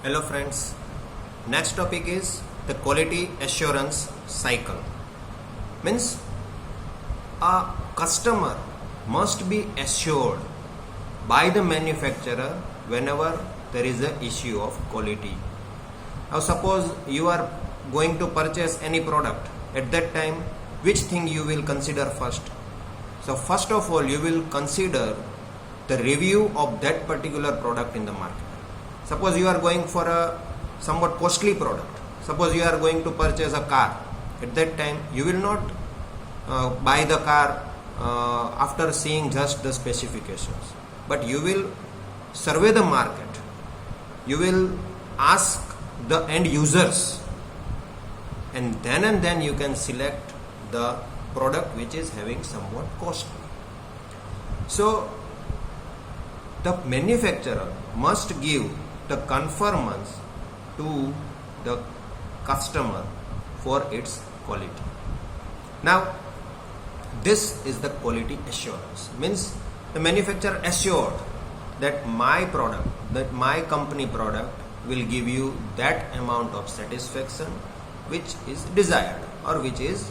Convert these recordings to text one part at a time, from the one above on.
Hello friends, next topic is the quality assurance cycle. Means a customer must be assured by the manufacturer whenever there is an issue of quality. Now suppose you are going to purchase any product, at that time which thing you will consider first? So first of all you will consider the review of that particular product in the market. Suppose you are going for a somewhat costly product. Suppose you are going to purchase a car. At that time, you will not buy the car after seeing just the specifications, but you will survey the market. You will ask the end users, and then you can select the product which is having somewhat costly. So the manufacturer must give the conformance to the customer for its quality. Now, this is the quality assurance. Means the manufacturer assured that my product, that my company product will give you that amount of satisfaction which is desired or which is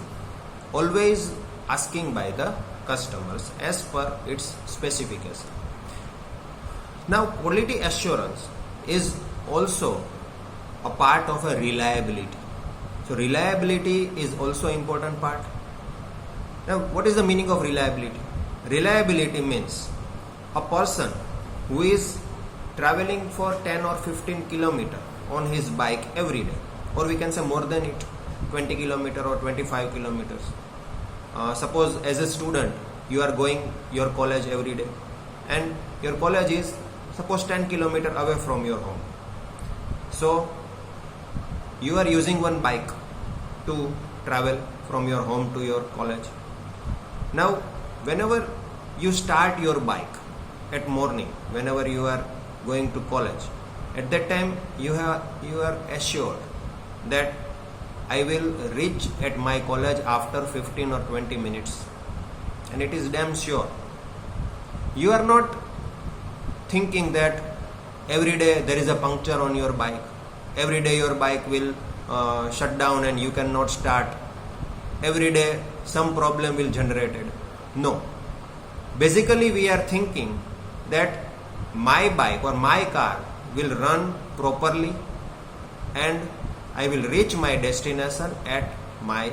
always asking by the customers as per its specification. Now, quality assurance is also a part of a reliability. So reliability is also important part. Now what is the meaning of reliability? Reliability means a person who is traveling for 10 or 15 kilometer on his bike every day, or we can say more than it, 20 kilometer or 25 kilometers. Suppose as a student you are going your college every day, and your college is suppose 10 kilometer away from your home. So you are using one bike to travel from your home to your college. Now whenever you start your bike at morning, whenever you are going to college, at that time you are assured that I will reach at my college after 15 or 20 minutes, and it is damn sure. You are not thinking that every day there is a puncture on your bike, every day your bike will shut down and you cannot start, every day some problem will generated. No, basically we are thinking that my bike or my car will run properly and I will reach my destination at my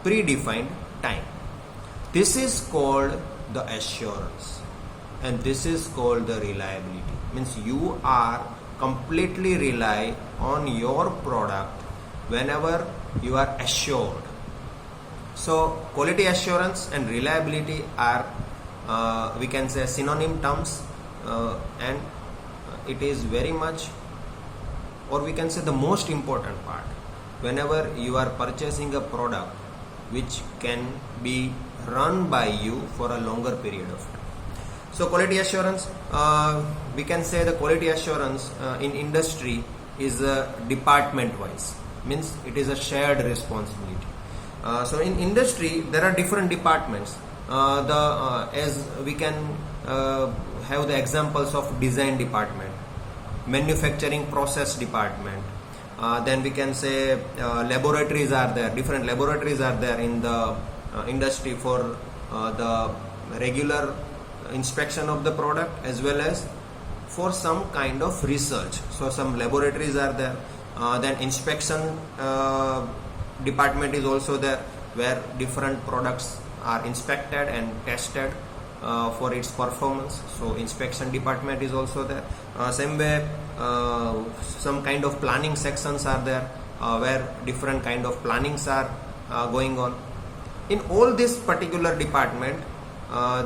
predefined time. This is called the assurance, and this is called the reliability. Means you are completely rely on your product whenever you are assured. So quality assurance and reliability are we can say synonym terms, and it is very much, or we can say the most important part whenever you are purchasing a product which can be run by you for a longer period of time. So quality assurance, we can say the quality assurance in industry is department wise, means it is a shared responsibility. So in industry there are different departments. As we can have the examples of design department, manufacturing process department, then we can say laboratories are there, different laboratories are there in the industry for the regular inspection of the product as well as for some kind of research. So some laboratories are there, then inspection department is also there where different products are inspected and tested for its performance. So inspection department is also there. Same way some kind of planning sections are there where different kind of plannings are going on. In all this particular department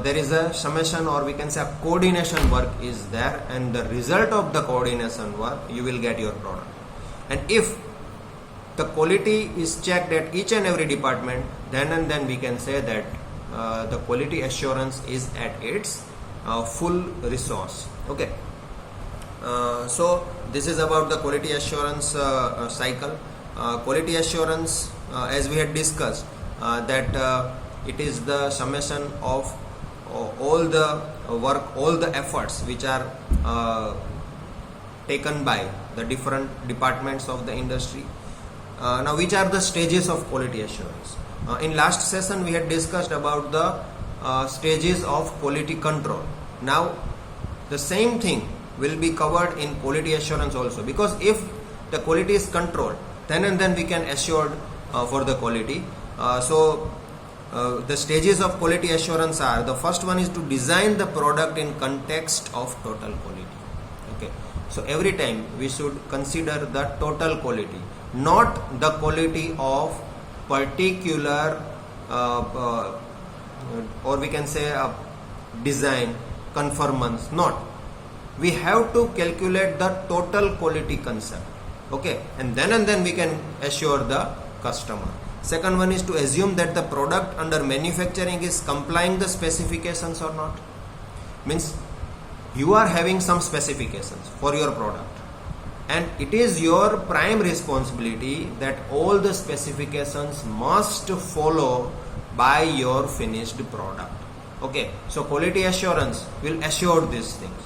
there is a summation, or we can say a coordination work is there, and the result of the coordination work you will get your product. And if the quality is checked at each and every department, then we can say that the quality assurance is at its full resource. Okay. So this is about the quality assurance cycle. Quality assurance, as we had discussed, that it is the summation of all the work, all the efforts which are taken by the different departments of the industry. Now, which are the stages of quality assurance? In last session, we had discussed about the stages of quality control. Now, the same thing will be covered in quality assurance also, because if the quality is controlled, then and then we can assure for the quality. The stages of quality assurance are: the first one is to design the product in context of total quality. Okay, so every time we should consider the total quality, not the quality of particular or we can say design conformance. Not, we have to calculate the total quality concept. Okay, and then we can assure the customer. Second one is to assume that the product under manufacturing is complying the specifications or not. Means you are having some specifications for your product, and it is your prime responsibility that all the specifications must follow by your finished product. Okay, so quality assurance will assure these things.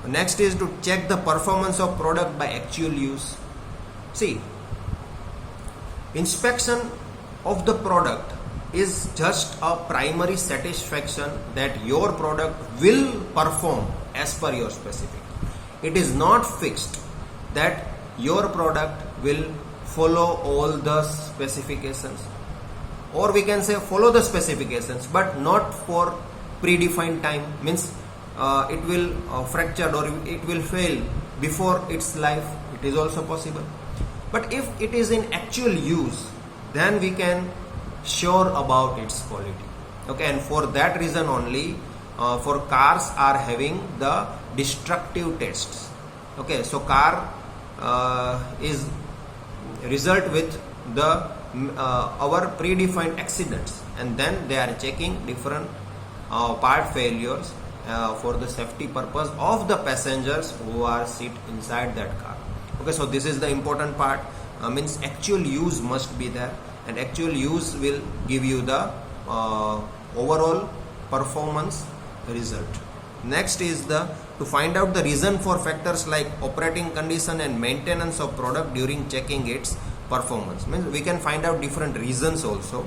Next is to check the performance of product by actual use. See, inspection of the product is just a primary satisfaction that your product will perform as per your specific. It is not fixed that your product will follow all the specifications, or we can say follow the specifications but not for predefined time. Means it will fracture or it will fail before its life. It is also possible. But if it is in actual use, then we can sure about its quality. Okay, and for that reason only, for cars are having the destructive tests. Okay, so car is result with the our predefined accidents, and then they are checking different part failures for the safety purpose of the passengers who are sit inside that car. Okay, so this is the important part. Means actual use must be there, and actual use will give you the overall performance result. Next is to find out the reason for factors like operating condition and maintenance of product during checking its performance. Means we can find out different reasons also.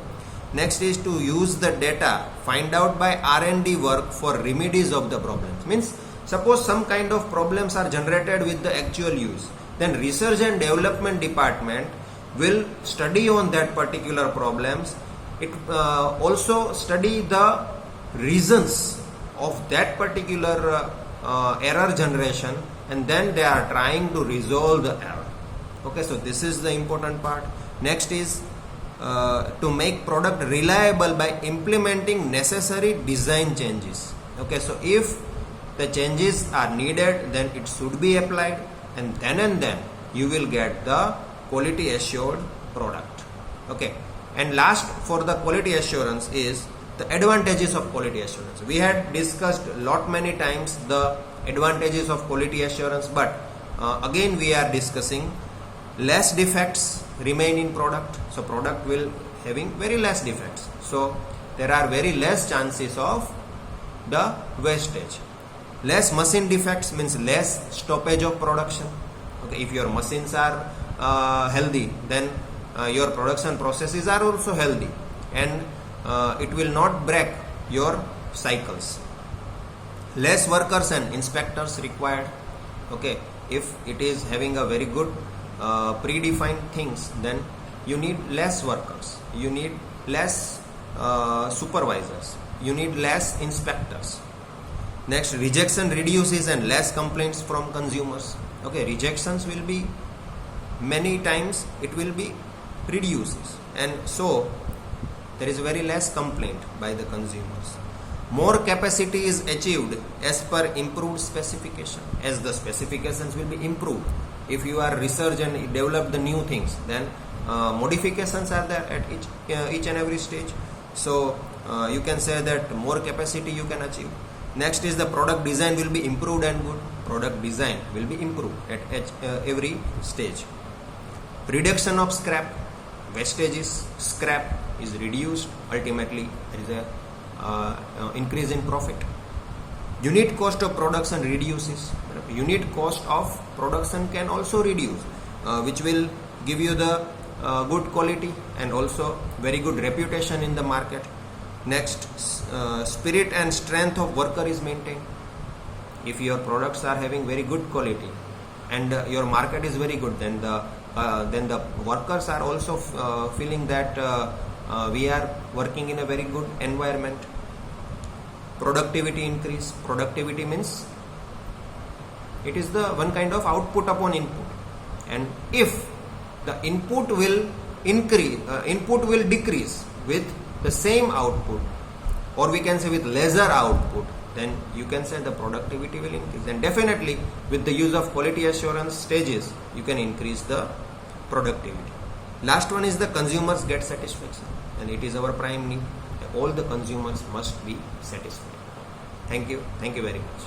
Next is to use the data find out by R&D work for remedies of the problems. Means suppose some kind of problems are generated with the actual use, then research and development department will study on that particular problems. It also study the reasons of that particular error generation, and then they are trying to resolve the error. Okay, so this is the important part. Next is to make product reliable by implementing necessary design changes. Okay, so if the changes are needed, then it should be applied, and then you will get the quality assured product. Okay, and last for the quality assurance is the advantages of quality assurance. We had discussed many times the advantages of quality assurance, but again we are discussing less defects remain in product. So product will having very less defects, so there are very less chances of the wastage. Less machine defects means less stoppage of production. Okay, if your machines are healthy, then your production processes are also healthy, and it will not break your cycles. Less workers and inspectors required. Okay, if it is having a very good predefined things, then you need less workers, you need less supervisors, you need less inspectors. Next, rejection reduces and less complaints from consumers. Okay, rejections will be many times, it will be reduces, and so there is very less complaint by the consumers. More capacity is achieved as per improved specification, as the specifications will be improved. If you are research and develop the new things, then modifications are there at each and every stage. So you can say that more capacity you can achieve. Next is the product design will be improved and good. Product design will be improved at every stage. Reduction of scrap, wastages, scrap is reduced. Ultimately, there is a increase in profit. Unit cost of production reduces. Unit cost of production can also reduce, which will give you the good quality and also very good reputation in the market. Next, spirit and strength of worker is maintained. If your products are having very good quality and your market is very good, then the workers are also feeling that we are working in a very good environment. Productivity increase. Productivity means it is the one kind of output upon input, and if the input will decrease with the same output, or we can say with lesser output, then you can say the productivity will increase. And definitely with the use of quality assurance stages, you can increase the productivity. Last one is the consumers get satisfaction, and it is our prime need. All the consumers must be satisfied. Thank you very much.